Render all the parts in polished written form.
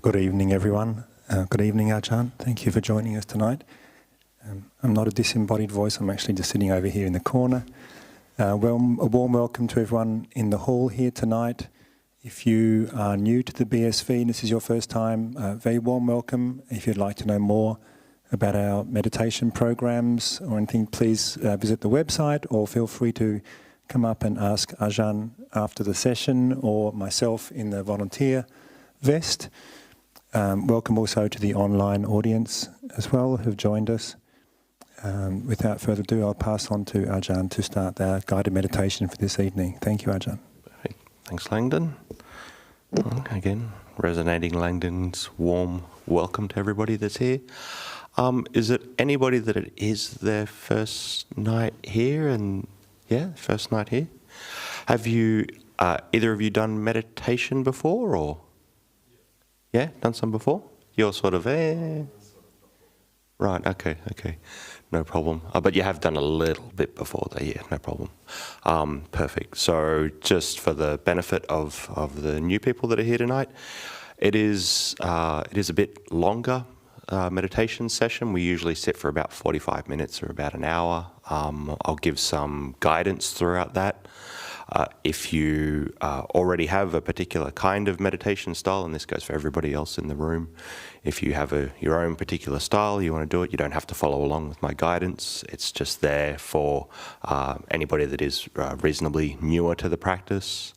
Good evening, everyone. Good evening, Ajahn. Thank you for joining us tonight. I'm not a disembodied voice, I'm actually just sitting over here in the corner. A warm welcome to everyone in the hall here tonight. If you are new to the BSV and this is your first time, very warm welcome. If you'd like to know more about our meditation programs or anything, please visit the website or feel free to come up and ask Ajahn after the session or myself in the volunteer vest. Welcome also to the online audience as well who've joined us. Without further ado, I'll pass on to Ajahn to start our guided meditation for this evening. Thank you, Ajahn. Thanks, Langdon. Again, resonating Langdon's warm welcome to everybody that's here. Is it anybody that it is their first night here? And yeah, first night here. Have you, either of you done meditation before or? Yeah, done some before? You're sort of, Right, okay. No problem. But you have done a little bit before that, yeah, no problem. Perfect. So just for the benefit of the new people that are here tonight, it is a bit longer meditation session. We usually sit for about 45 minutes or about an hour. I'll give some guidance throughout that. If you already have a particular kind of meditation style, and this goes for everybody else in the room, if you have your own particular style, you want to do it, you don't have to follow along with my guidance. It's just there for anybody that is reasonably newer to the practice.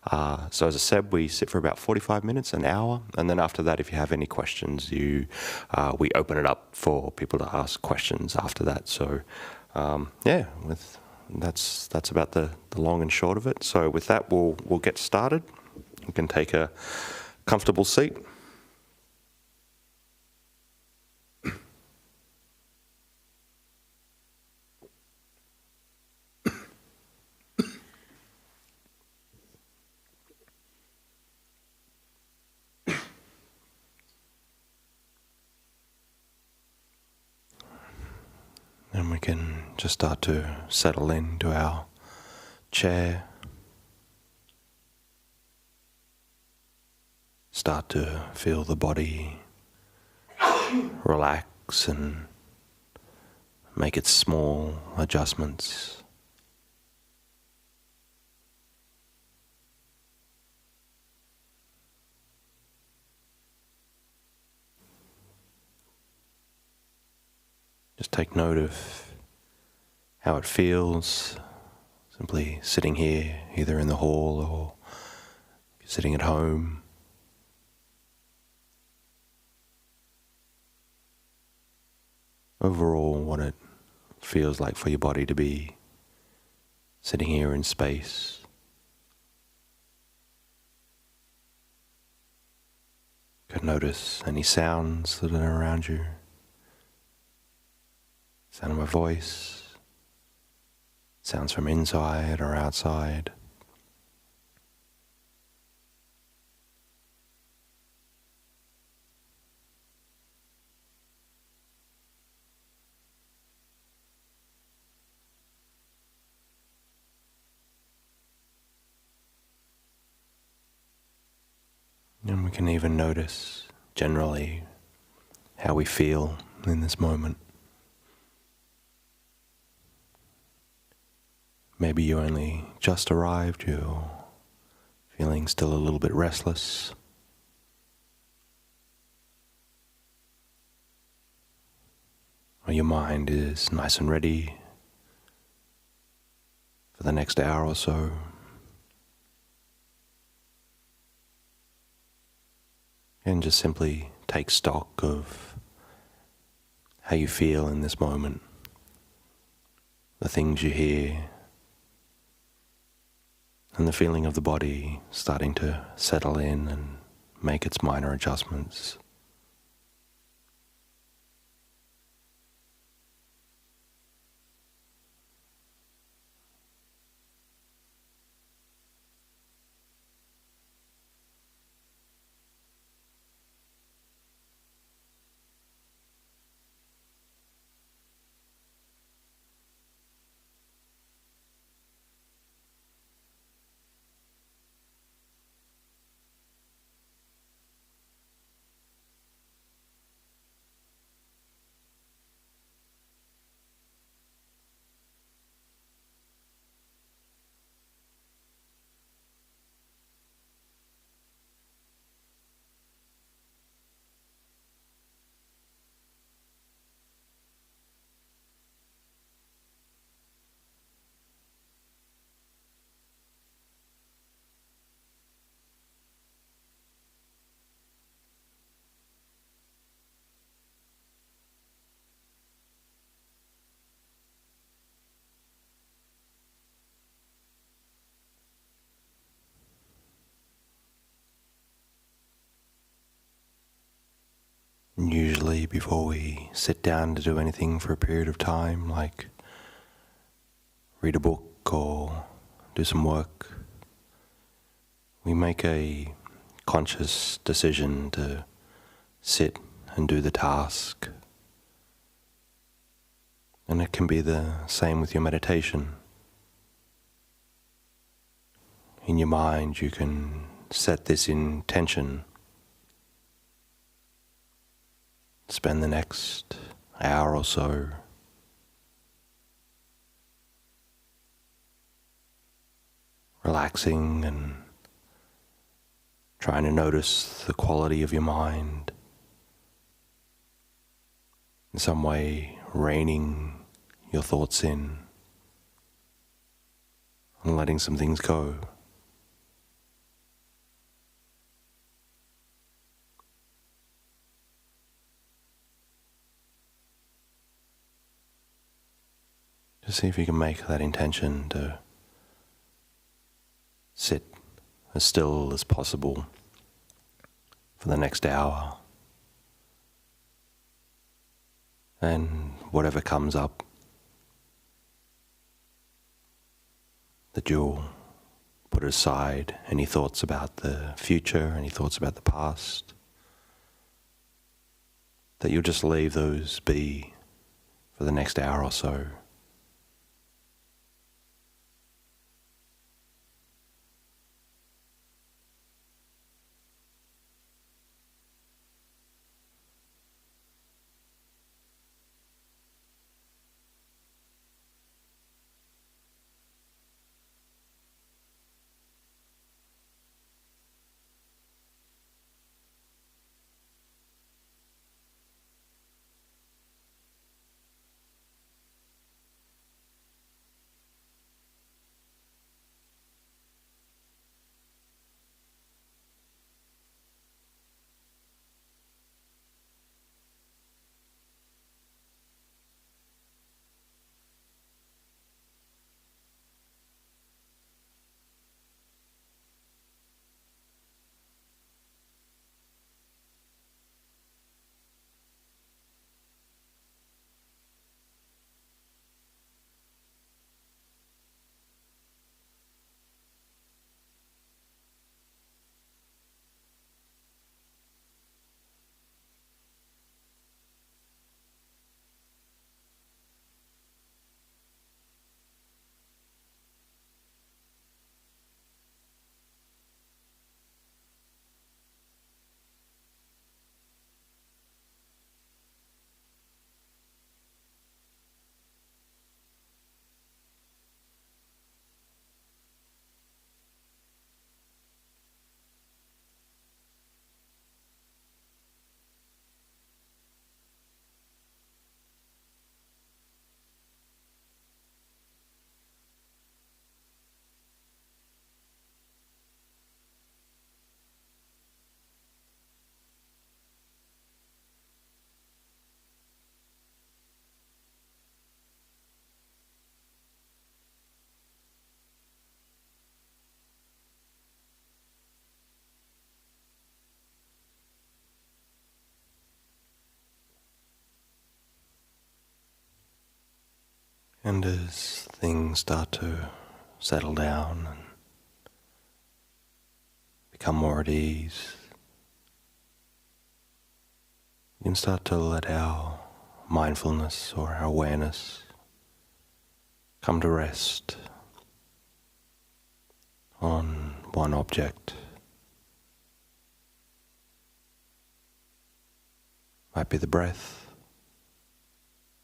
So as I said, we sit for about 45 minutes, an hour, and then after that, if you have any questions, we open it up for people to ask questions after that. So yeah, that's about the long and short of it. So with that, we'll get started. You can take a comfortable seat. And we can just start to settle into our chair. Start to feel the body relax and make its small adjustments. Just take note of how it feels, simply sitting here, either in the hall or sitting at home. Overall, what it feels like for your body to be sitting here in space. You can notice any sounds that are around you. Sound of my voice, sounds from inside or outside. And we can even notice generally how we feel in this moment. Maybe you only just arrived, you're feeling still a little bit restless. Or your mind is nice and ready for the next hour or so. And just simply take stock of how you feel in this moment, the things you hear, and the feeling of the body starting to settle in and make its minor adjustments. usually before we sit down to do anything for a period of time, like read a book or do some work, we make a conscious decision to sit and do the task. And it can be the same with your meditation. In your mind, you can set this intention. Spend the next hour or so relaxing and trying to notice the quality of your mind. In some way, reining your thoughts in and letting some things go. Just see if you can make that intention to sit as still as possible for the next hour. And whatever comes up, that you'll put aside any thoughts about the future, any thoughts about the past, that you'll just leave those be for the next hour or so. And as things start to settle down and become more at ease, we can start to let our mindfulness or our awareness come to rest on one object. Might be the breath,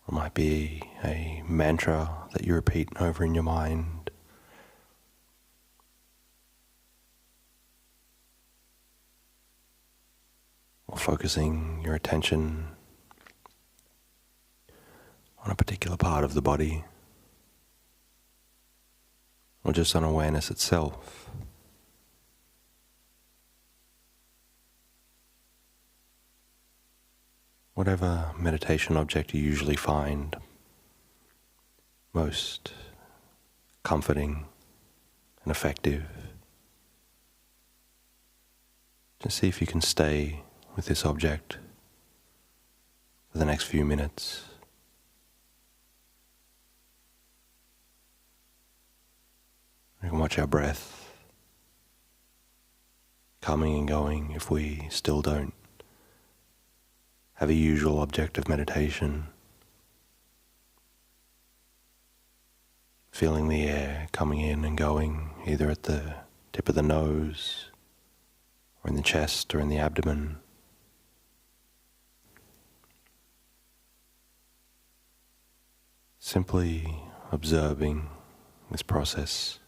or might be a mantra that you repeat over in your mind. Or focusing your attention on a particular part of the body, or just on awareness itself. Whatever meditation object you usually find most comforting and effective, just see if you can stay with this object for the next few minutes. We can watch our breath coming and going if we still don't have a usual object of meditation. Feeling the air coming in and going either at the tip of the nose or in the chest or in the abdomen. Simply observing this process.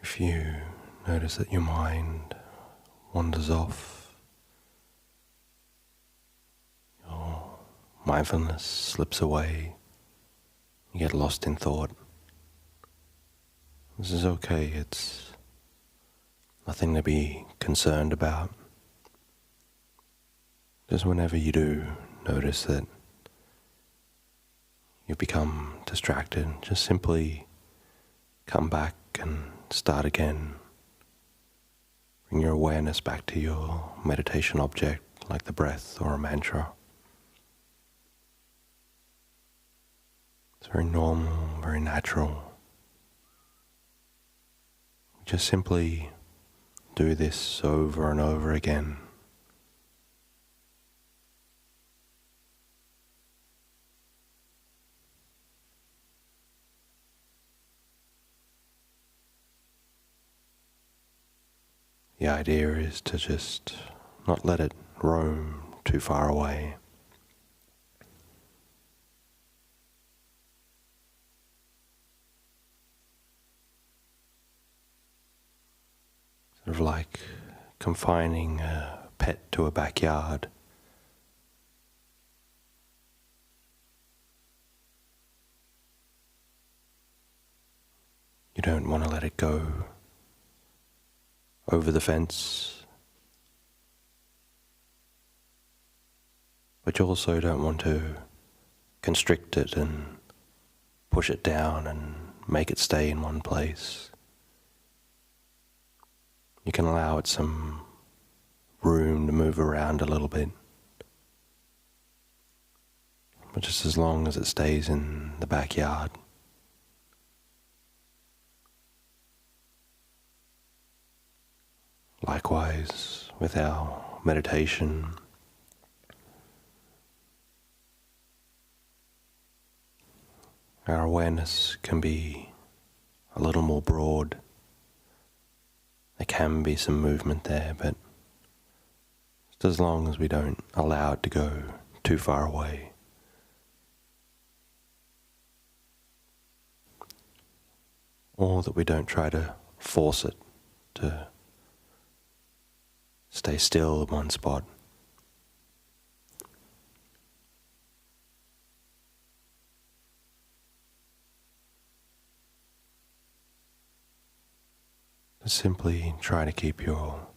If you notice that your mind wanders off, your mindfulness slips away, you get lost in thought, this is okay, it's nothing to be concerned about. Just whenever you do notice that you become distracted, just simply come back and start again. Bring your awareness back to your meditation object, like the breath or a mantra. It's very normal, very natural. Just simply do this over and over again. The idea is to just not let it roam too far away. Sort of like confining a pet to a backyard. You don't want to let it go over the fence, but you also don't want to constrict it and push it down and make it stay in one place. You can allow it some room to move around a little bit, but just as long as it stays in the backyard. Likewise, with our meditation, our awareness can be a little more broad. There can be some movement there, but just as long as we don't allow it to go too far away. Or that we don't try to force it to stay still in one spot. Just simply try to keep your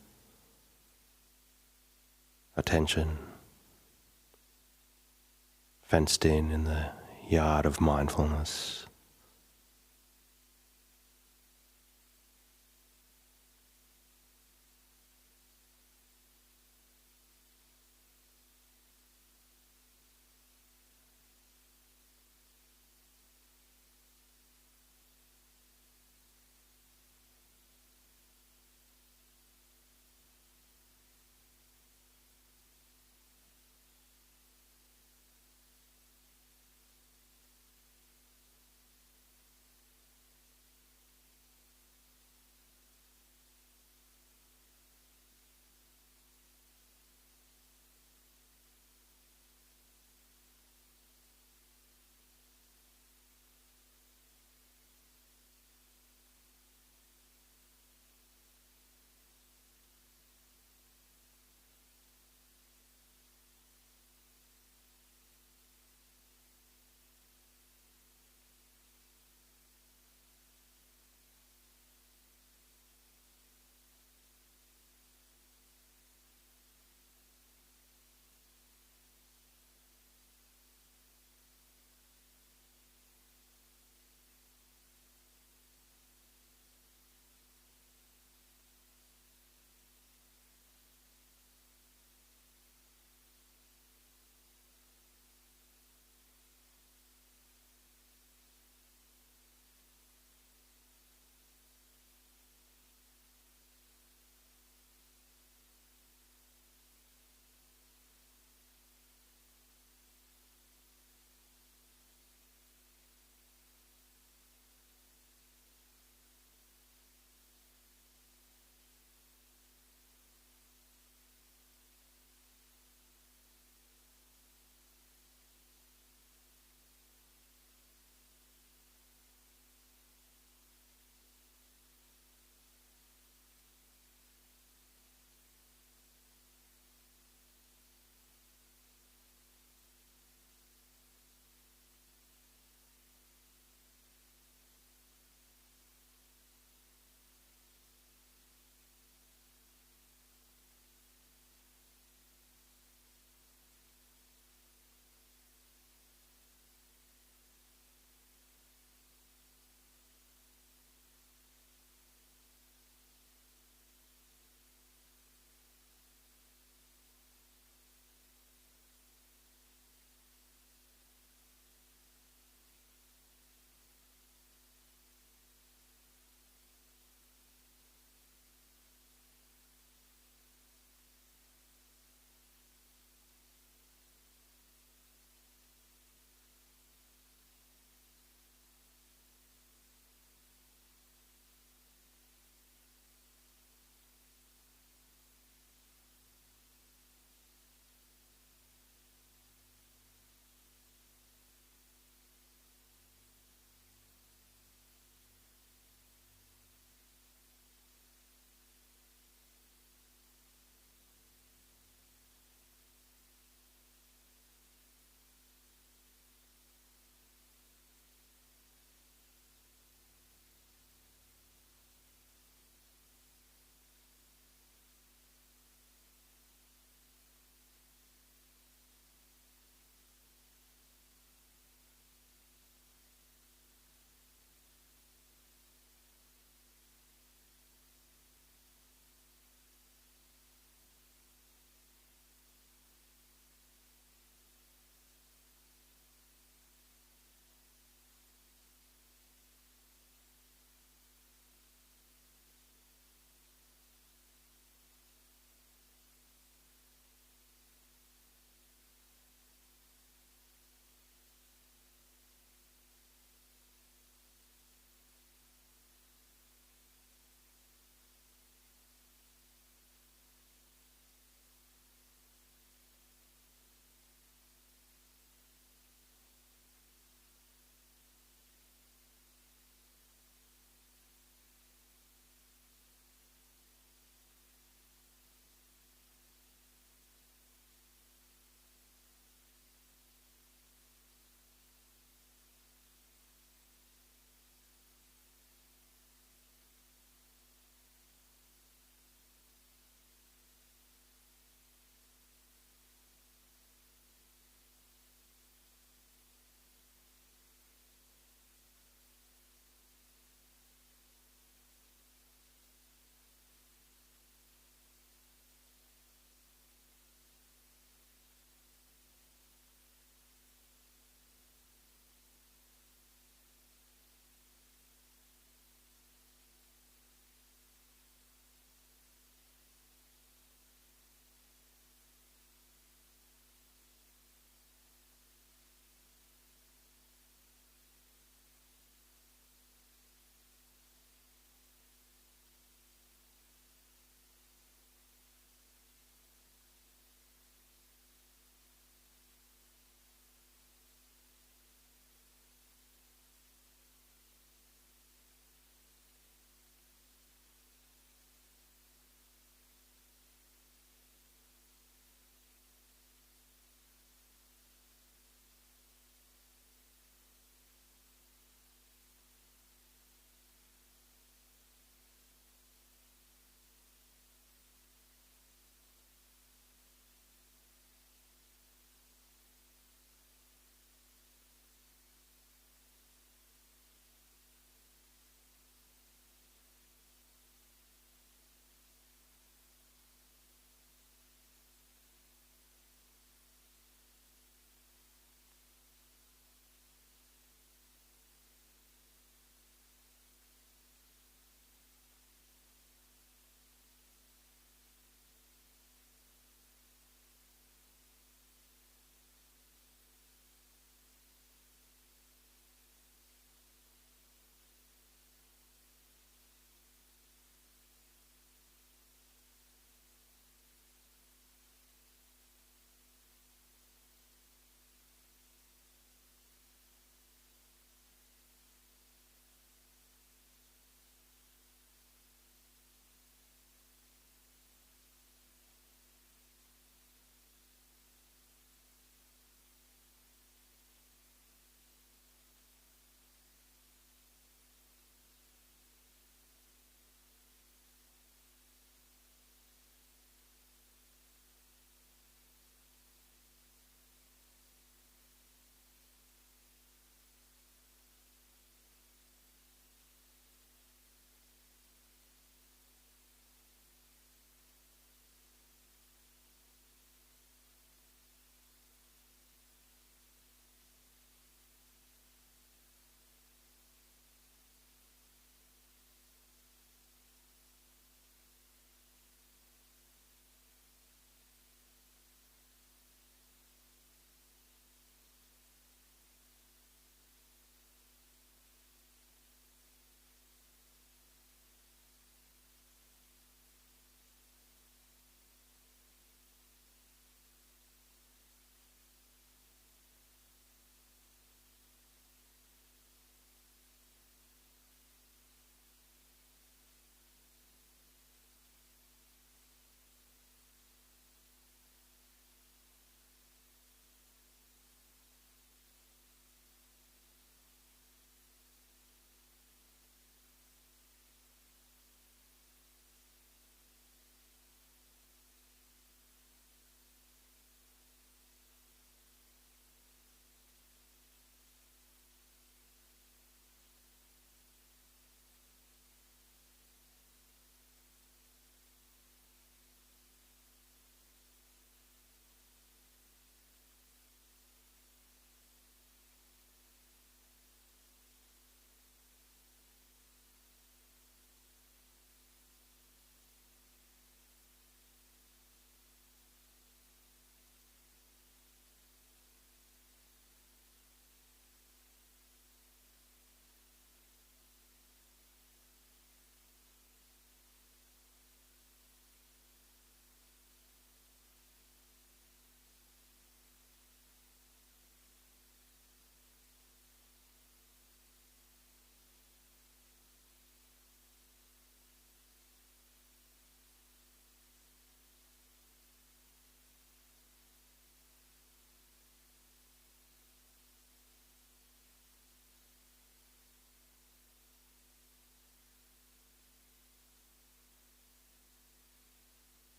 attention fenced in the yard of mindfulness.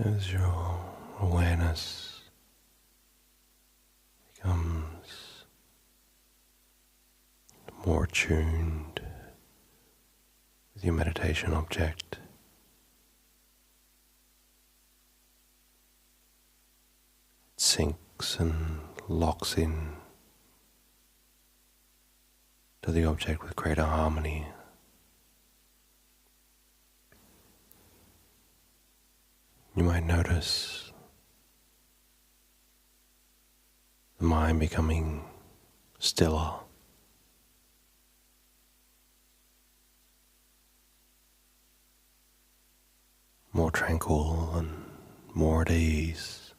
as your awareness becomes more attuned with your meditation object, it sinks and locks in to the object with greater harmony. You might notice the mind becoming stiller, more tranquil and more at ease.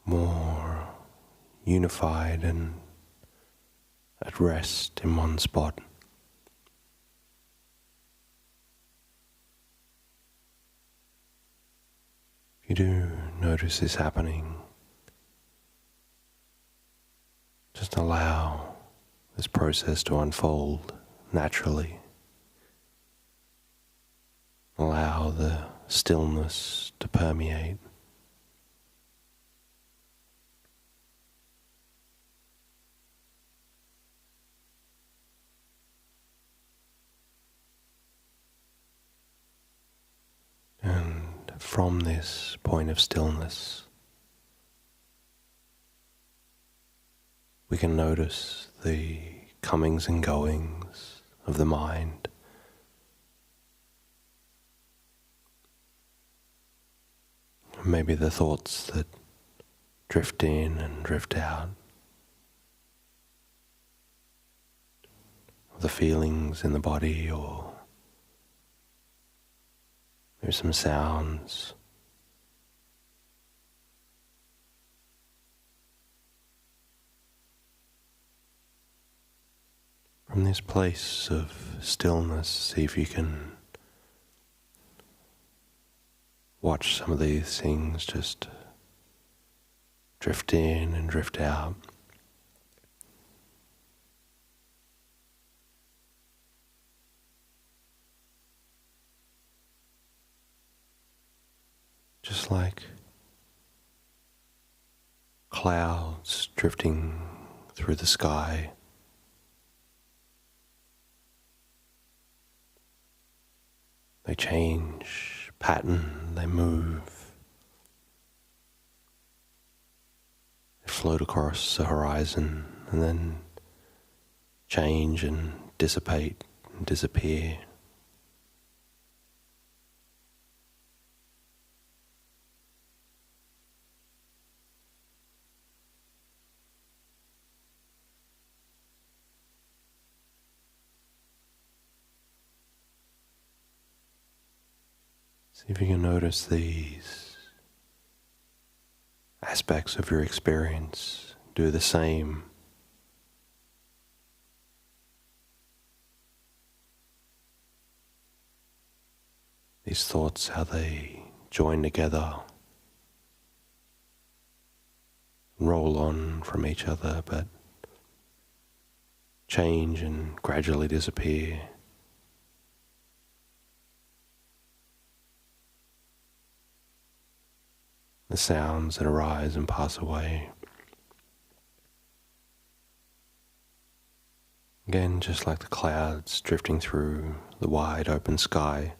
More unified and at rest in one spot. If you do notice this happening, just allow this process to unfold naturally. Allow the stillness to permeate. And from this point of stillness, we can notice the comings and goings of the mind. Maybe the thoughts that drift in and drift out. The feelings in the body, or maybe some sounds. From this place of stillness, see if you can watch some of these things just drift in and drift out. Just like clouds drifting through the sky. They change pattern, they move, they float across the horizon and then change and dissipate and disappear. See if you can notice these aspects of your experience. Do the same. These thoughts, how they join together, roll on from each other, but change and gradually disappear. The sounds that arise and pass away. Again, just like the clouds drifting through the wide open sky.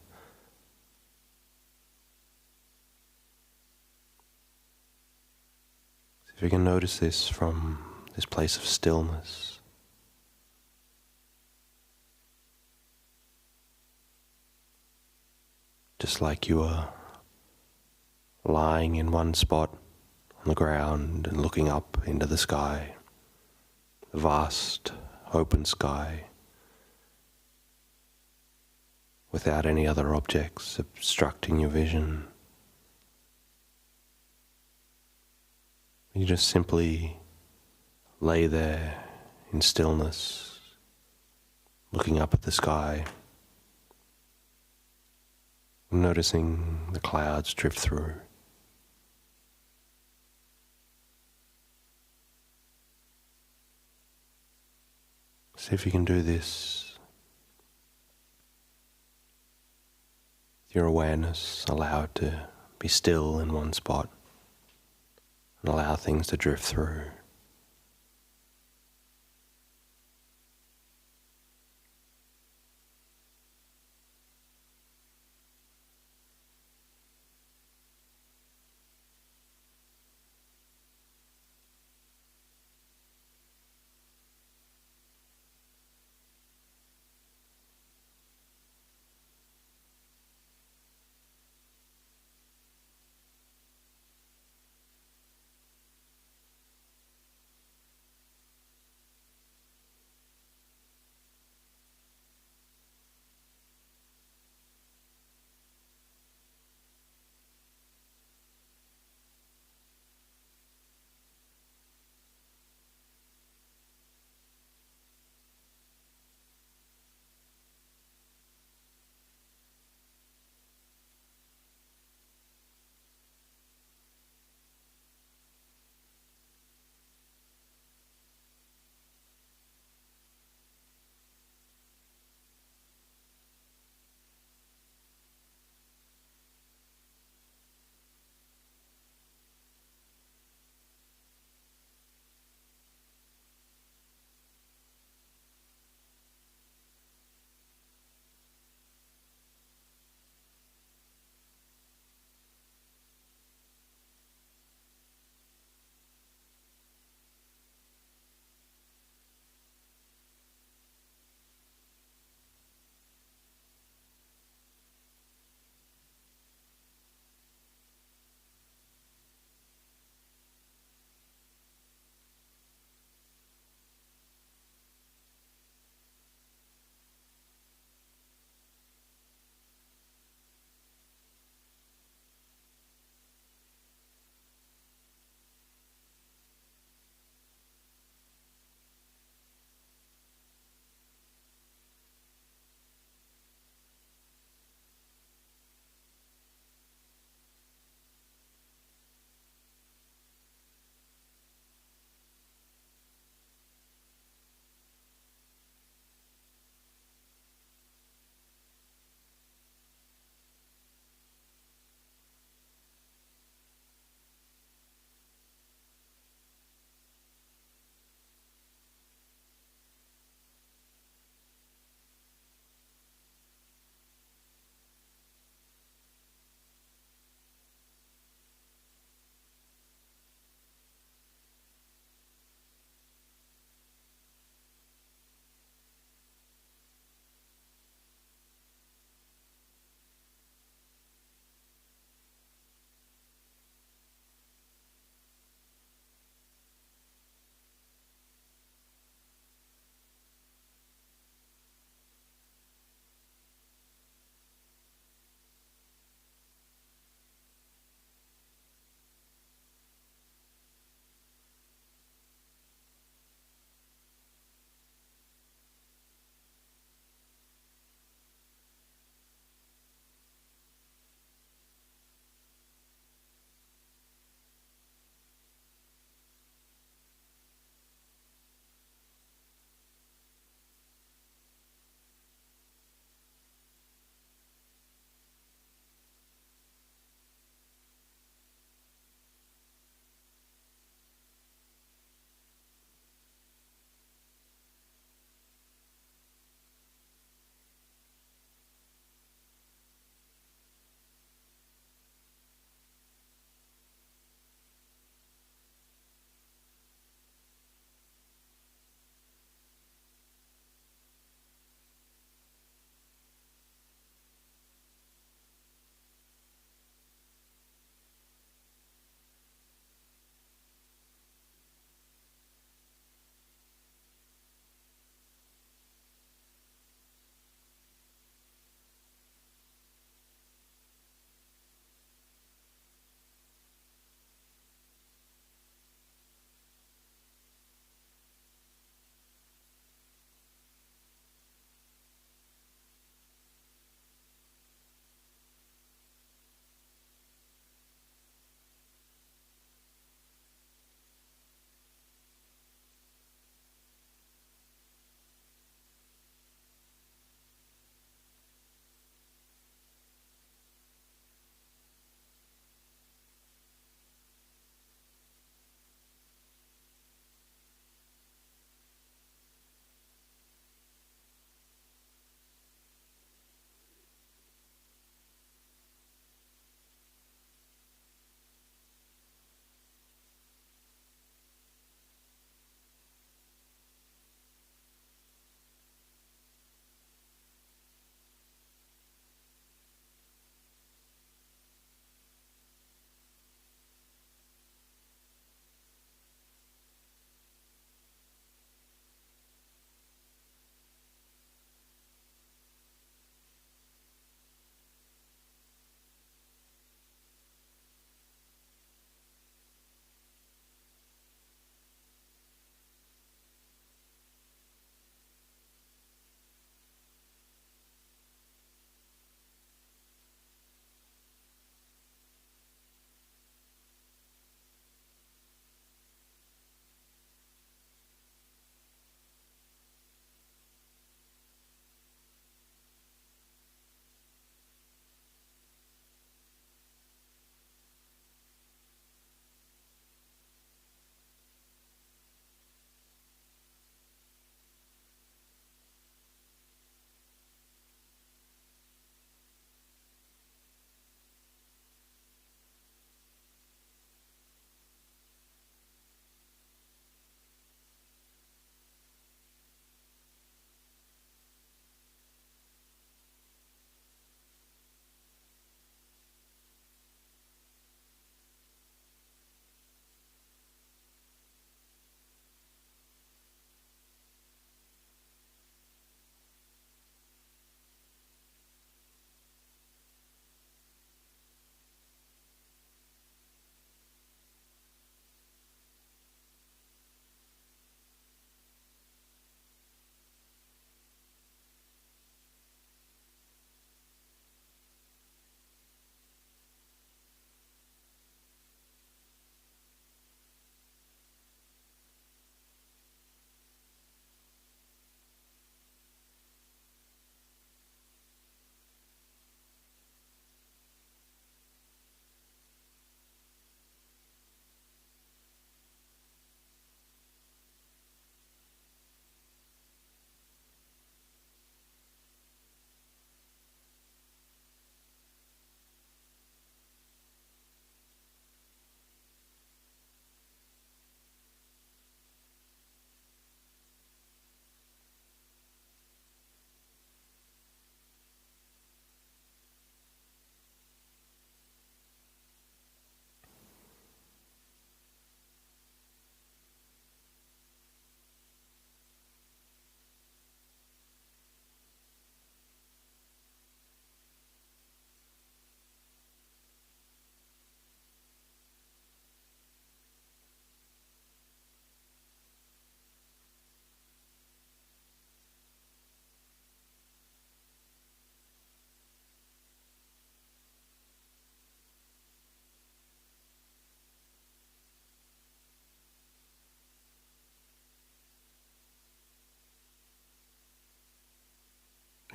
So if you can notice this from this place of stillness. Just like you are lying in one spot on the ground and looking up into the sky, the vast open sky, without any other objects obstructing your vision. You just simply lay there in stillness, looking up at the sky, noticing the clouds drift through. See if you can do this your awareness allowed to be still in one spot and allow things to drift through.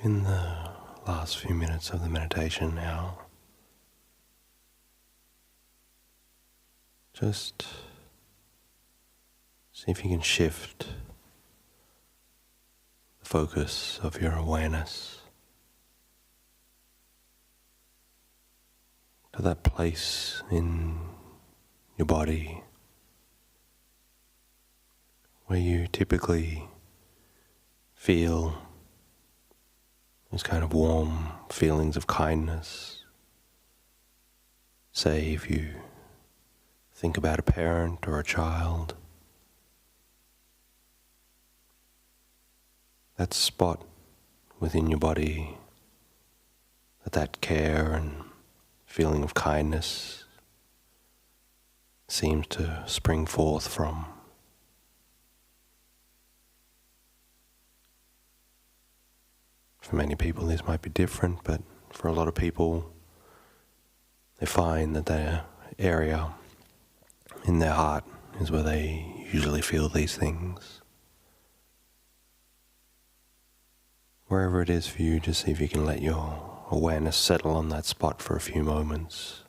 In the last few minutes of the meditation now, just see if you can shift the focus of your awareness to that place in your body where you typically feel those kind of warm feelings of kindness. Say if you think about a parent or a child, that spot within your body that care and feeling of kindness seems to spring forth from. For many people this might be different, but for a lot of people they find that their area in their heart is where they usually feel these things. Wherever it is for you, just see if you can let your awareness settle on that spot for a few moments.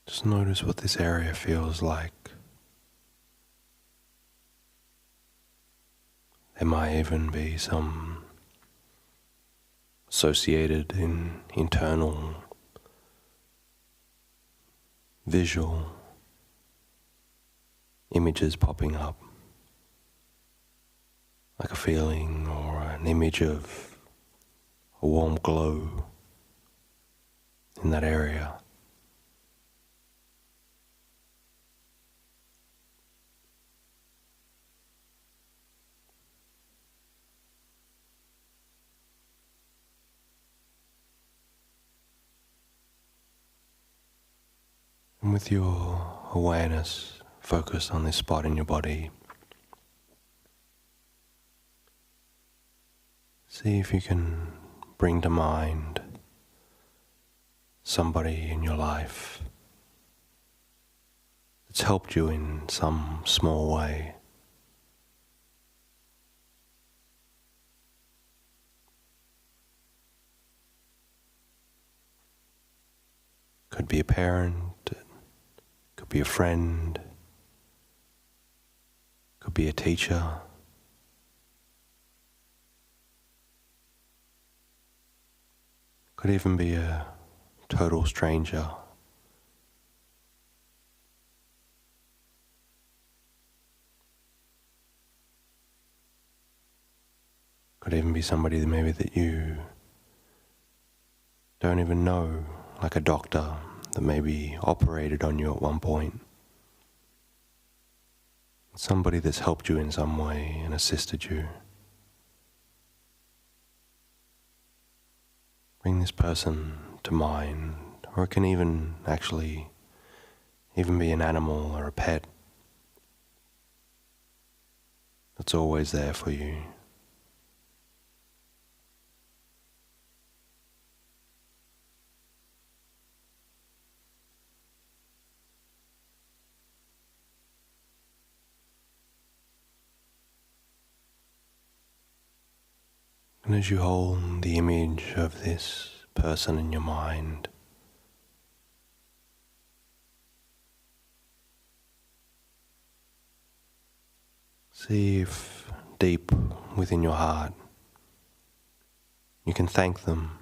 Just notice what this area feels like. There might even be some associated internal visual images popping up, like a feeling or an image of a warm glow in that area. And with your awareness focused on this spot in your body, see if you can bring to mind somebody in your life that's helped you in some small way. Could be a parent, could be a friend, could be a teacher. Could even be a total stranger. Could even be somebody that maybe that you don't even know, like a doctor that maybe operated on you at one point. Somebody that's helped you in some way and assisted you. Bring this person to mind, or it can even actually even be an animal or a pet that's always there for you. And as you hold the image of this person in your mind, see if deep within your heart you can thank them.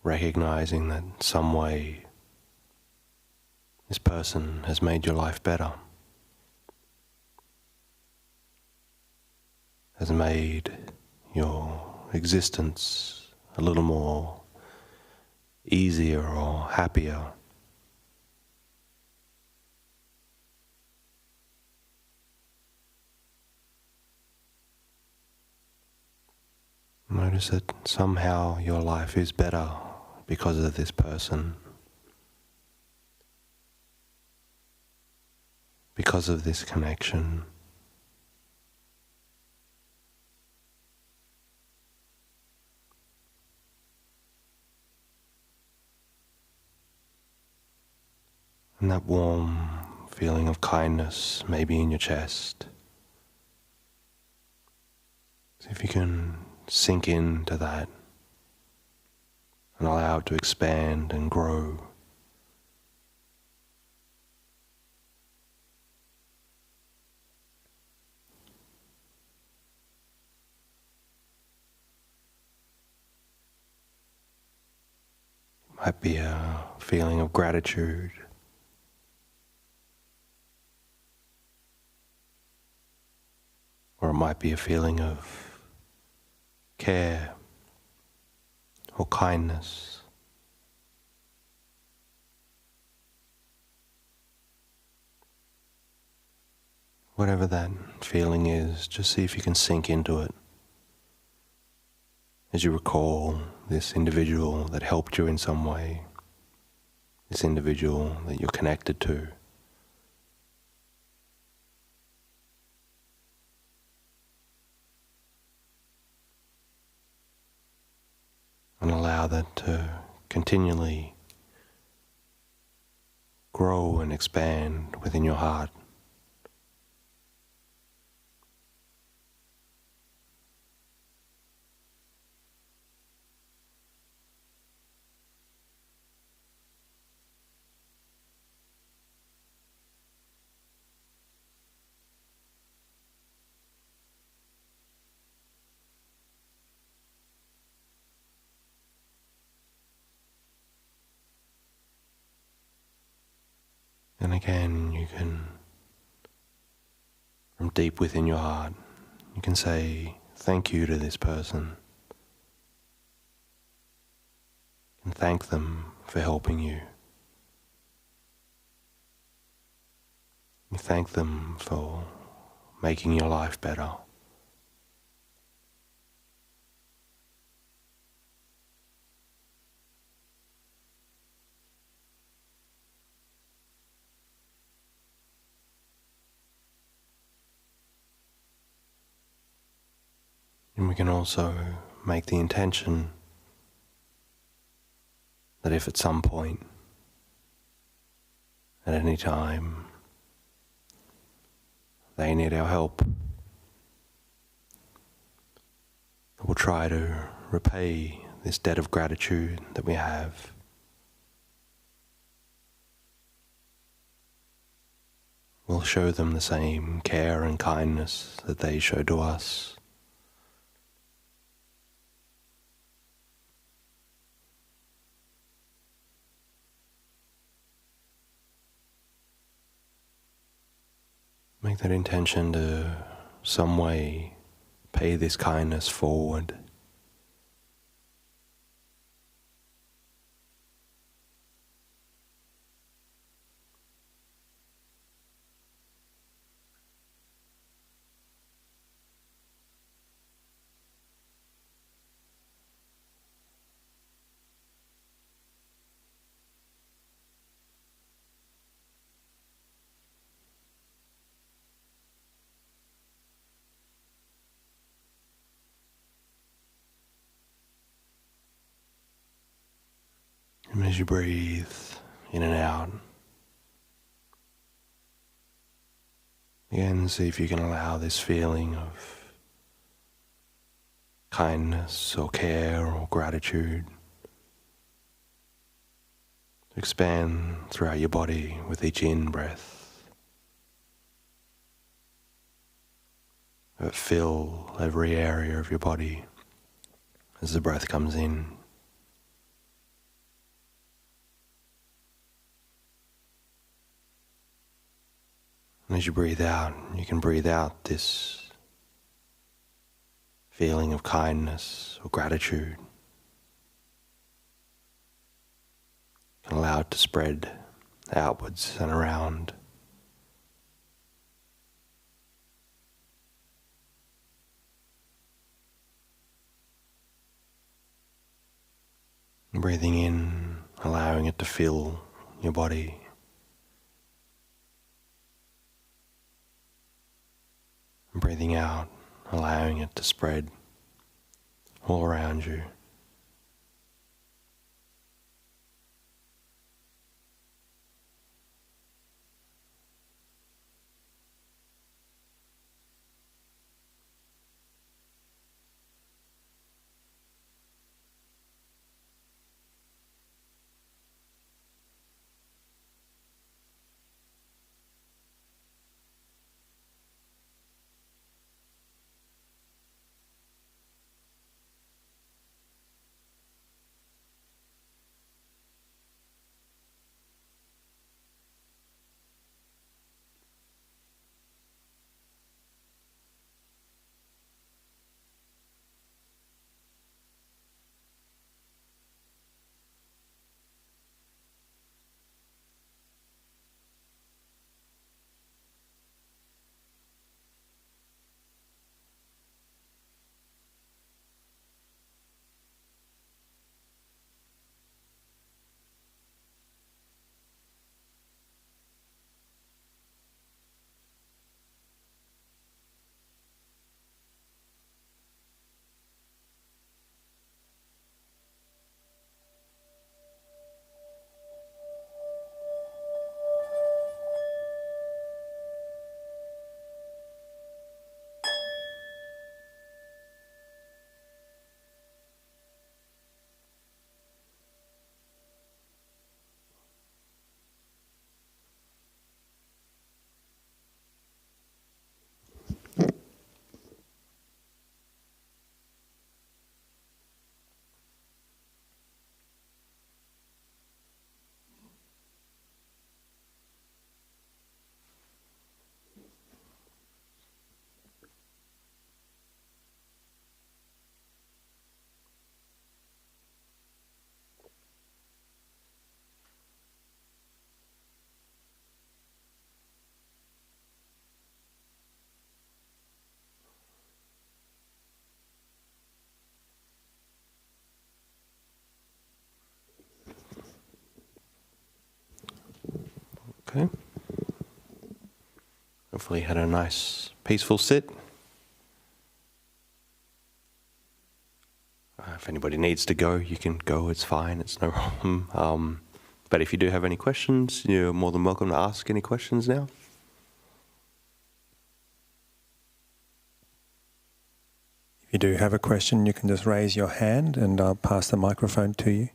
Recognizing that in some way this person has made your life better, has made your existence a little more easier or happier. Notice that somehow your life is better because of this person, because of this connection. And that warm feeling of kindness maybe in your chest. See if you can sink into that and allow it to expand and grow. It might be a feeling of gratitude, or it might be a feeling of care or kindness. Whatever that feeling is, just see if you can sink into it as you recall this individual that helped you in some way, this individual that you're connected to. And allow that to continually grow and expand within your heart. And again, you can, from deep within your heart, you can say thank you to this person. And thank them for helping you. You thank them for making your life better. And we can also make the intention that if at some point, at any time, they need our help, we'll try to repay this debt of gratitude that we have. We'll show them the same care and kindness that they show to us. Make that intention to some way pay this kindness forward. And as you breathe in and out, again, see if you can allow this feeling of kindness or care or gratitude to expand throughout your body with each in-breath. Fill every area of your body as the breath comes in. And as you breathe out, you can breathe out this feeling of kindness or gratitude. And allow it to spread outwards and around. Breathing in, allowing it to fill your body. And breathing out, allowing it to spread all around you. Okay. Hopefully you had a nice peaceful sit. If anybody needs to go, you can go, it's fine, it's no problem. But if you do have any questions, you're more than welcome to ask any questions now. If you do have a question, you can just raise your hand and I'll pass the microphone to you.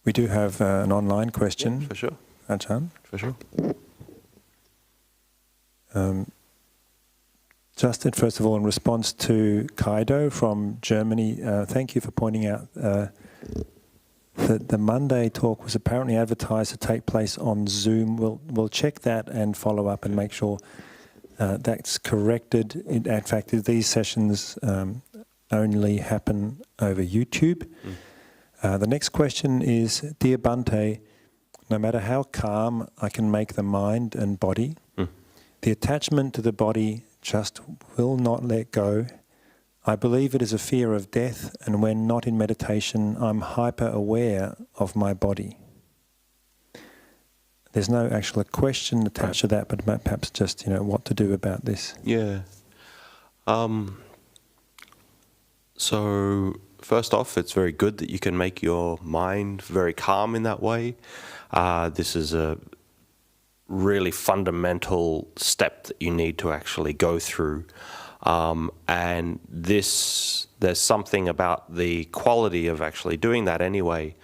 We do have an online question. Yeah, for sure. Ajahn. For sure. Justin, first of all, in response to Kaido from Germany, thank you for pointing out that the Monday talk was apparently advertised to take place on Zoom. We'll check that and follow up and make sure that's corrected. In fact, these sessions only happen over YouTube. The next question is, Dear Bhante, no matter how calm I can make the mind and body, the attachment to the body just will not let go. I believe it is a fear of death, and when not in meditation, I'm hyper aware of my body. There's no actual question attached to that, but perhaps just what to do about this. Yeah. So first off, it's very good that you can make your mind very calm in that way. This is a really fundamental step that you need to actually go through. And there's something about the quality of actually doing that anyway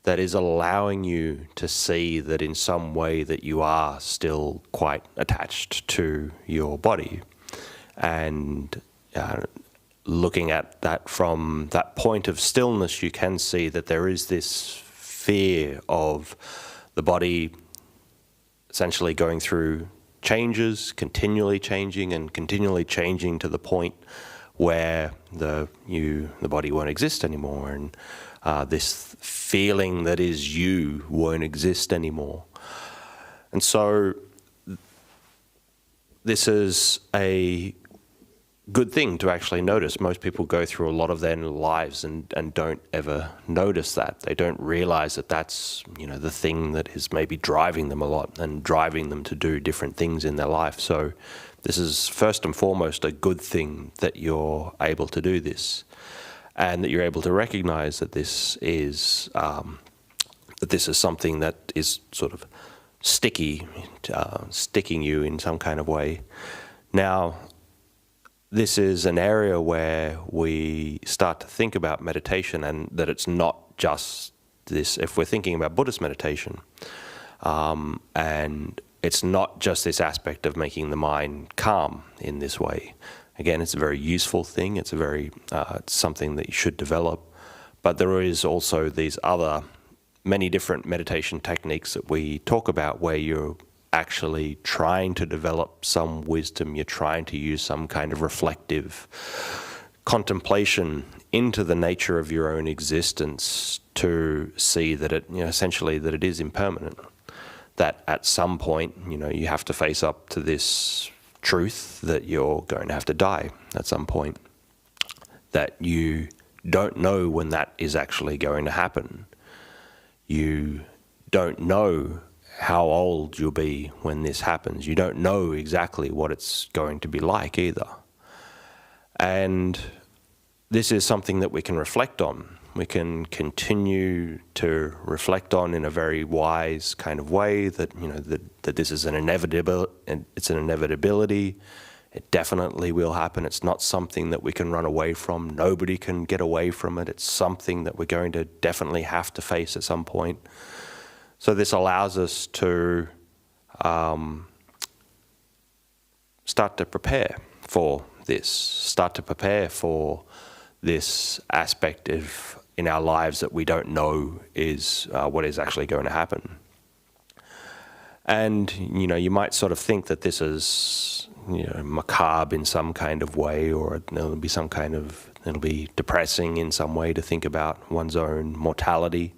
that is allowing you to see that in some way that you are still quite attached to your body. And looking at that from that point of stillness, you can see that there is this fear of the body essentially going through changes, continually changing to the point where the body won't exist anymore, and this feeling that is you won't exist anymore. And so this is a good thing to actually notice. Most people go through a lot of their lives and don't ever notice that. They don't realize that that's, the thing that is maybe driving them a lot and driving them to do different things in their life. So this is first and foremost a good thing that you're able to do this, and that you're able to recognize that this is something that is sort of sticking you in some kind of way. Now, this is an area where we start to think about meditation, and that it's not just this. If we're thinking about Buddhist meditation, and it's not just this aspect of making the mind calm in this way. Again, it's a very useful thing. It's it's something that you should develop. But there is also these other many different meditation techniques that we talk about, where you're actually trying to develop some wisdom. You're trying to use some kind of reflective contemplation into the nature of your own existence to see that it, essentially that it is impermanent. That at some point, you have to face up to this truth that you're going to have to die at some point. That you don't know when that is actually going to happen. You don't know how old you'll be when this happens. You don't know exactly what it's going to be like either. And this is something that we can reflect on. We can continue to reflect on in a very wise kind of way that, that this is an inevitability. It definitely will happen. It's not something that we can run away from. Nobody can get away from it. It's something that we're going to definitely have to face at some point. So this allows us to start to prepare for this, start to prepare for this aspect in our lives that we don't know is what is actually going to happen. And, you might sort of think that this is, macabre in some kind of way, or it'll be depressing in some way to think about one's own mortality.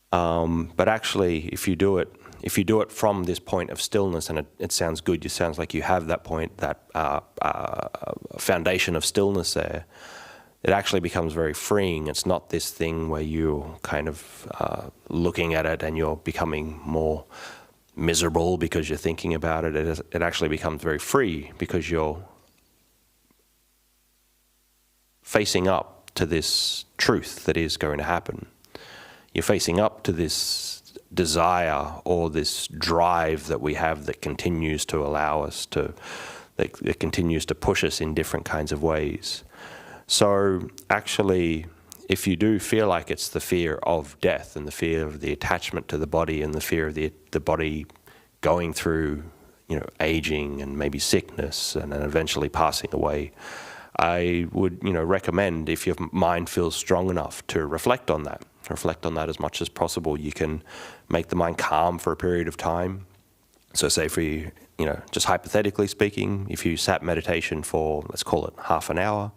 But actually, if you do it from this point of stillness, and it sounds good, it sounds like you have that point, that foundation of stillness there, it actually becomes very freeing. It's not this thing where you're kind of looking at it and you're becoming more miserable because you're thinking about it. It actually becomes very free because you're facing up to this truth that is going to happen. You're facing up to this desire or this drive that we have that continues to allow us to, that continues to push us in different kinds of ways. So actually, if you do feel like it's the fear of death and the fear of the attachment to the body and the fear of the body going through, aging and maybe sickness and then eventually passing away, I would, recommend, if your mind feels strong enough, to reflect on that. Reflect on that as much as possible. You can make the mind calm for a period of time. So say for you, just hypothetically speaking, if you sat meditation for, let's call it half an hour,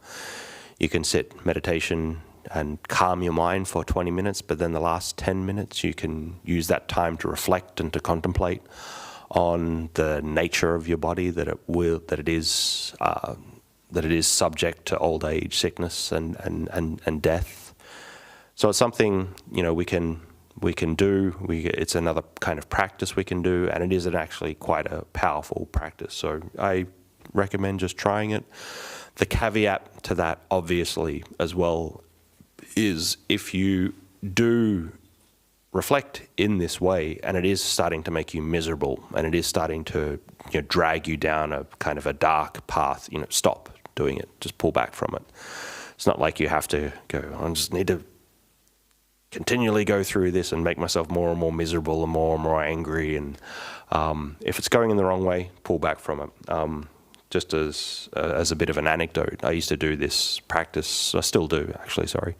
you can sit meditation and calm your mind for 20 minutes, but then the last 10 minutes you can use that time to reflect and to contemplate on the nature of your body, that it is subject to old age, sickness, and death. So it's something we can do. It's another kind of practice we can do, and it is actually quite a powerful practice. So I recommend just trying it. The caveat to that, obviously, as well, is if you do reflect in this way and it is starting to make you miserable and it is starting to drag you down a kind of a dark path, stop doing it. Just pull back from it. It's not like you have to go, I just need to continually go through this and make myself more and more miserable and more angry. And if it's going in the wrong way, pull back from it. Just as a bit of an anecdote, I used to do this practice. I still do, actually. Sorry,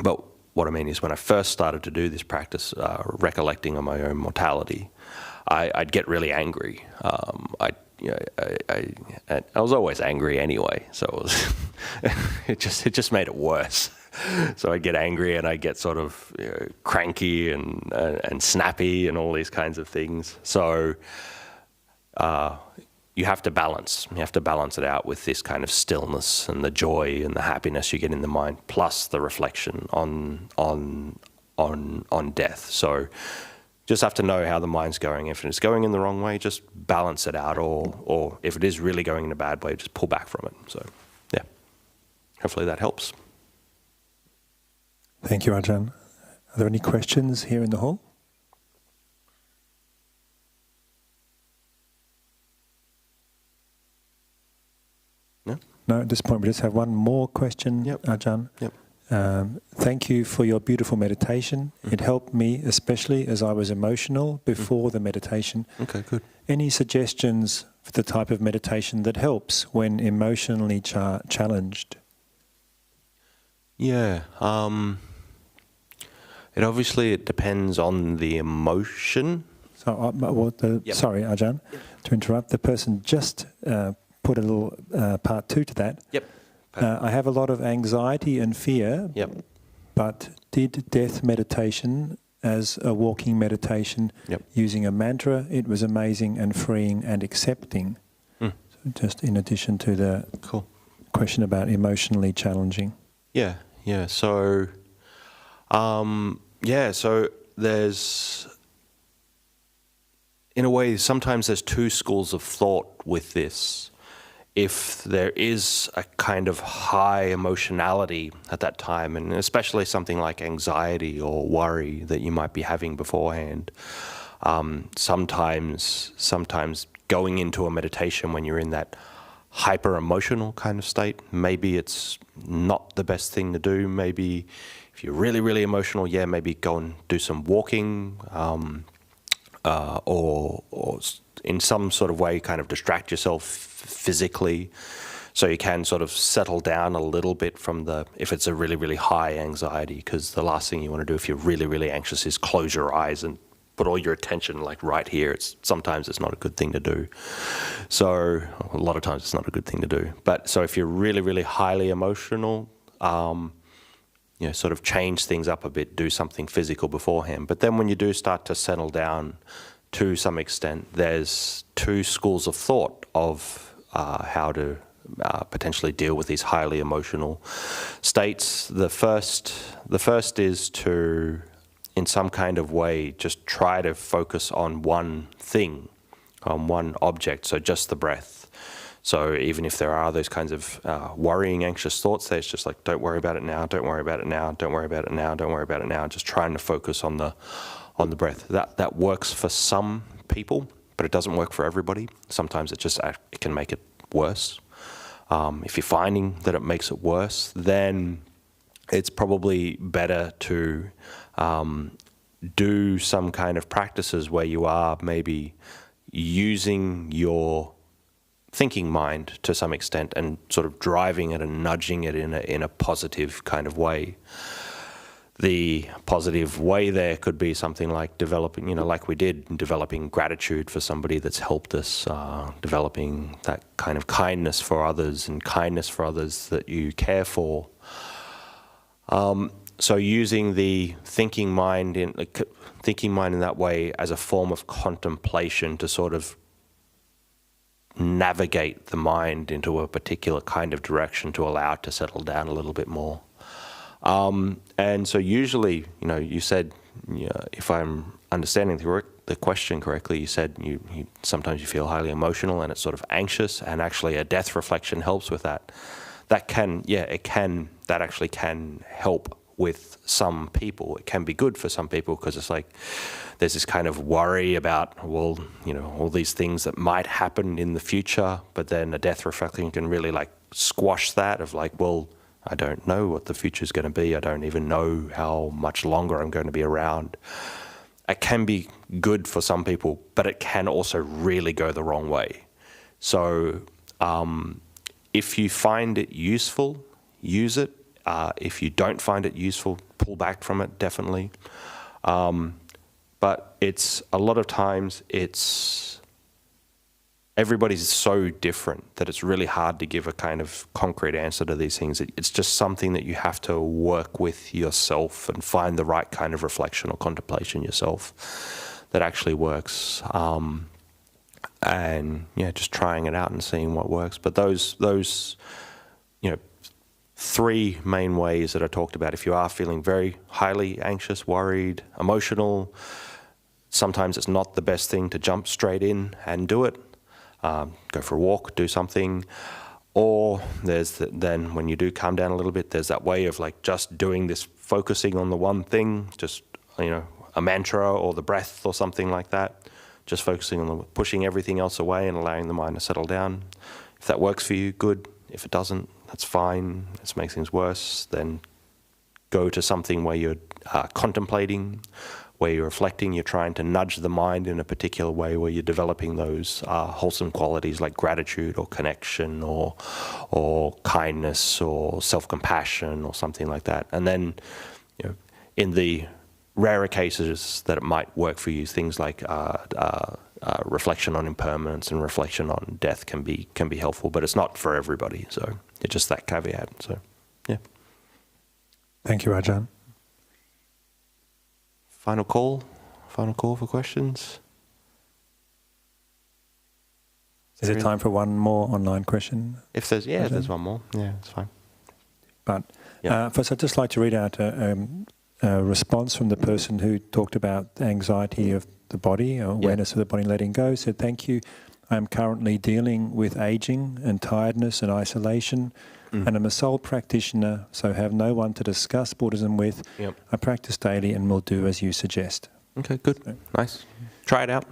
but what I mean is when I first started to do this practice, recollecting on my own mortality, I'd get really angry. I was always angry anyway, so it just made it worse. So I'd get angry and I'd get sort of cranky and snappy and all these kinds of things. So you have to balance. You have to balance it out with this kind of stillness and the joy and the happiness you get in the mind, plus the reflection on death. So just have to know how the mind's going. If it's going in the wrong way, just balance it out, or if it is really going in a bad way, just pull back from it. So yeah, hopefully that helps. Thank you, Ajahn. Are there any questions here in the hall? No, at this point we just have one more question, Ajahn. Thank you for your beautiful meditation. It helped me, especially as I was emotional before the meditation. Okay, good. Any suggestions for the type of meditation that helps when emotionally challenged? Yeah. It depends on the emotion. So, sorry, Ajahn, to interrupt. The person just put a little part 2 to that. I have a lot of anxiety and fear, but did death meditation as a walking meditation using a mantra. It was amazing and freeing and accepting. So just in addition to the question about emotionally challenging. So, so there's, in a way, sometimes there's two schools of thought with this. If there is a kind of high emotionality at that time, and especially something like anxiety or worry that you might be having beforehand, sometimes going into a meditation when you're in that hyper-emotional kind of state, maybe it's not the best thing to do. Maybe if you're really, really emotional, maybe go and do some walking, or in some sort of way kind of distract yourself physically, so you can sort of settle down a little bit from if it's a really, really high anxiety, because the last thing you want to do if you're really, really anxious is close your eyes and put all your attention like right here. Sometimes it's not a good thing to do. So a lot of times it's not a good thing to do. But so if you're really, really highly emotional, sort of change things up a bit, do something physical beforehand. But then when you do start to settle down to some extent, there's two schools of thought of how to potentially deal with these highly emotional states. The first is to, in some kind of way, just try to focus on one thing, on one object, so just the breath. So even if there are those kinds of worrying, anxious thoughts, there's just like, don't worry about it now, don't worry about it now, don't worry about it now, don't worry about it now, just trying to focus on the breath. That works for some people, but it doesn't work for everybody. Sometimes it can make it worse. If you're finding that it makes it worse, then it's probably better to do some kind of practices where you are maybe using your thinking mind to some extent and sort of driving it and nudging it in a positive kind of way. The positive way there could be something like developing, like we did, developing gratitude for somebody that's helped us, developing that kind of kindness for others and kindness for others that you care for. So using the thinking mind in that way as a form of contemplation to sort of navigate the mind into a particular kind of direction to allow it to settle down a little bit more. And so usually, you said, if I'm understanding the question correctly, you said sometimes you feel highly emotional and it's sort of anxious, and actually a death reflection helps with that. That actually can help with some people. It can be good for some people because it's like there's this kind of worry about, all these things that might happen in the future, but then a death reflection can really like squash that of like, I don't know what the future is going to be. I don't even know how much longer I'm going to be around. It can be good for some people, but it can also really go the wrong way. So if you find it useful, use it. If you don't find it useful, pull back from it, definitely. But it's a lot of times everybody's so different that it's really hard to give a kind of concrete answer to these things. It's just something that you have to work with yourself and find the right kind of reflection or contemplation yourself that actually works. And yeah, just trying it out and seeing what works. But those three main ways that I talked about, if you are feeling very highly anxious, worried, emotional, sometimes it's not the best thing to jump straight in and do it. Go for a walk, do something. Or then when you do calm down a little bit, there's that way of like just doing this, focusing on the one thing, just, a mantra or the breath or something like that. Just focusing on pushing everything else away and allowing the mind to settle down. If that works for you, good. If it doesn't, that's fine. It makes things worse. Then go to something where you're contemplating, where you're reflecting, you're trying to nudge the mind in a particular way, where you're developing those wholesome qualities like gratitude or connection or kindness or self-compassion or something like that. And then, in the rarer cases that it might work for you, things like reflection on impermanence and reflection on death can be helpful, but it's not for everybody. So it's just that caveat. So, yeah. Thank you, Ajahn. Final call for questions. Is it time for one more online question? If there's one more, yeah, it's fine. But first, I'd just like to read out a response from the person who talked about the anxiety of the body, or awareness of the body letting go. Said, thank you. I am currently dealing with aging and tiredness and isolation, and I'm a sole practitioner, so have no one to discuss Buddhism with. I practice daily and will do as you suggest. Okay, good. Nice. Try it out,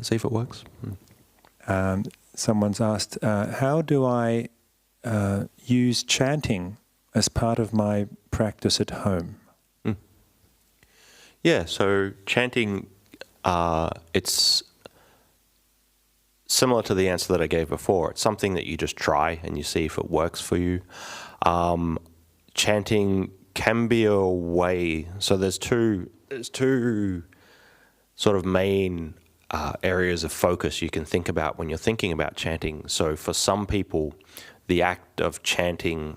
see if it works. Someone's asked, how do I use chanting as part of my practice at home? Yeah, so chanting, it's similar to the answer that I gave before. It's something that you just try and you see if it works for you. Chanting can be a way, so there's two sort of main areas of focus you can think about when you're thinking about chanting. So for some people, the act of chanting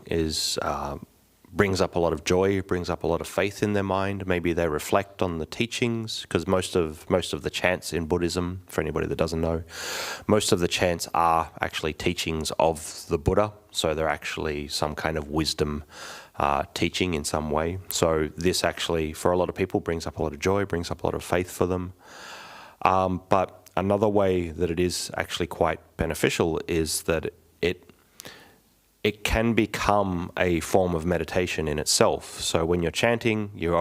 brings up a lot of joy, brings up a lot of faith in their mind. Maybe they reflect on the teachings, because most of the chants in Buddhism, for anybody that doesn't know, most of the chants are actually teachings of the Buddha. So they're actually some kind of wisdom teaching in some way. So this actually, for a lot of people, brings up a lot of joy, brings up a lot of faith for them. But another way that it is actually quite beneficial is that it can become a form of meditation in itself. So when you're chanting, you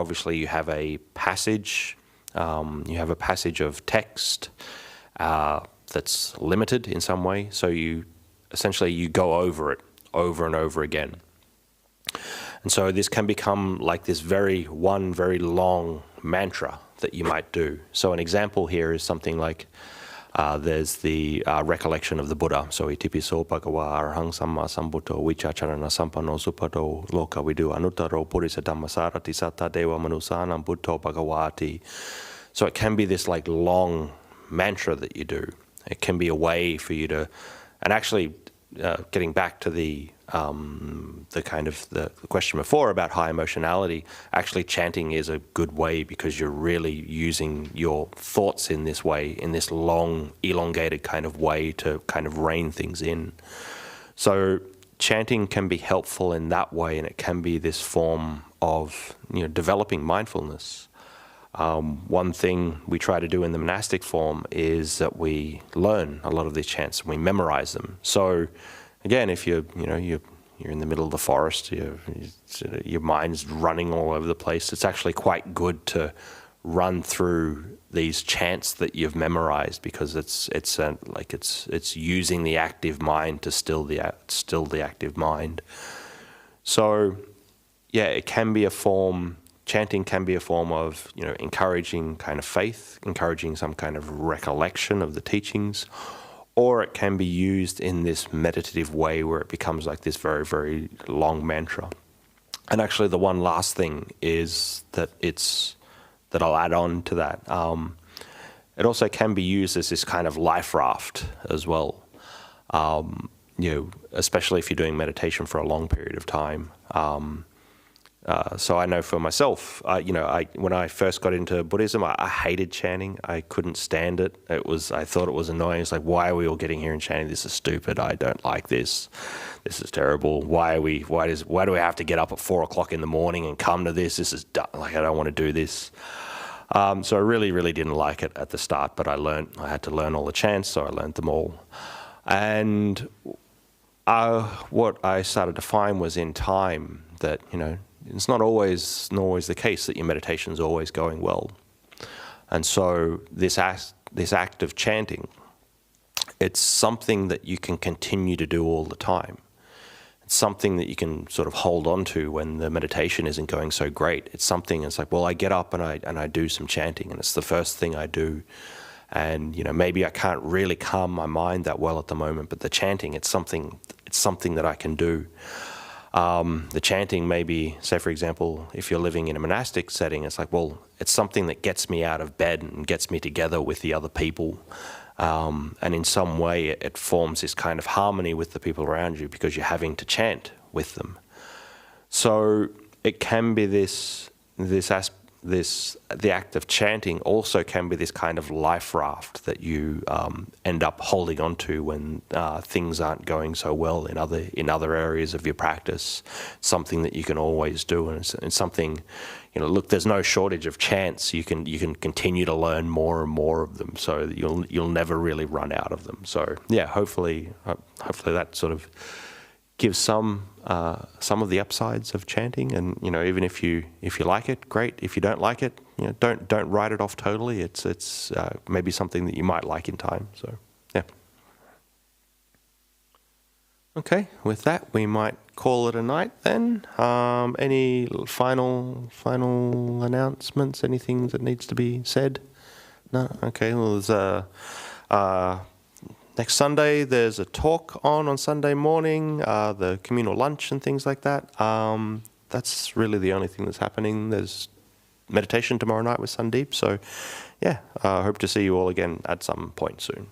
have a passage, of text that's limited in some way. So you go over it over and over again. And so this can become like this very long mantra that you might do. So an example here is something like, there's the recollection of the Buddha. So itipiso bhagava arahang samma sambuddho vichacharana sampanno supado loka vidu anuttaro purisa dhammasarati satta deva manusanam buddho bhagavati. So it can be this like long mantra that you do. It can be a way for you to, and actually getting back to the question before about high emotionality, actually chanting is a good way because you're really using your thoughts in this way, in this long, elongated kind of way to kind of rein things in. So chanting can be helpful in that way, and it can be this form of developing mindfulness. One thing we try to do in the monastic form is that we learn a lot of these chants and we memorize them. So again, if you're in the middle of the forest, your mind's running all over the place, it's actually quite good to run through these chants that you've memorized, because it's using the active mind to still the active mind. So yeah, it can be a form. Chanting can be a form of encouraging kind of faith, encouraging some kind of recollection of the teachings, or it can be used in this meditative way where it becomes like this very, very long mantra. And actually, the one last thing is that I'll add on to that. It also can be used as this kind of life raft as well. Especially if you're doing meditation for a long period of time. So I know for myself, when I first got into Buddhism, I hated chanting. I couldn't stand it. I thought it was annoying. It's like, why are we all getting here and chanting? This is stupid. I don't like this. This is terrible. Why do we have to get up at 4 o'clock in the morning and come to this? This is dumb. Like, I don't want to do this. So I really, really didn't like it at the start, but I had to learn all the chants, so I learned them all. And what I started to find was in time that, it's not always the case that your meditation is always going well. And so this act of chanting, it's something that you can continue to do all the time. It's something that you can sort of hold on to when the meditation isn't going so great. It's like, well, I get up and I do some chanting, and it's the first thing I do. And maybe I can't really calm my mind that well at the moment, but the chanting, it's something that I can do. The chanting, maybe, say for example, if you're living in a monastic setting, it's like, well, it's something that gets me out of bed and gets me together with the other people. And in some way it forms this kind of harmony with the people around you because you're having to chant with them. So it can be the act of chanting also can be this kind of life raft that you end up holding on to when things aren't going so well in other areas of your practice. Something that you can always do, and it's something, look, there's no shortage of chants. You can continue to learn more and more of them, so that you'll never really run out of them. So yeah, hopefully that sort of gives some of the upsides of chanting, and even if you like it, great. If you don't like it, don't write it off totally. It's maybe something that you might like in time. So yeah. Okay, with that we might call it a night then. Any final announcements? Anything that needs to be said? No. Okay. Well, there's next Sunday, there's a talk on Sunday morning, the communal lunch and things like that. That's really the only thing that's happening. There's meditation tomorrow night with Sandeep. So, yeah, I hope to see you all again at some point soon.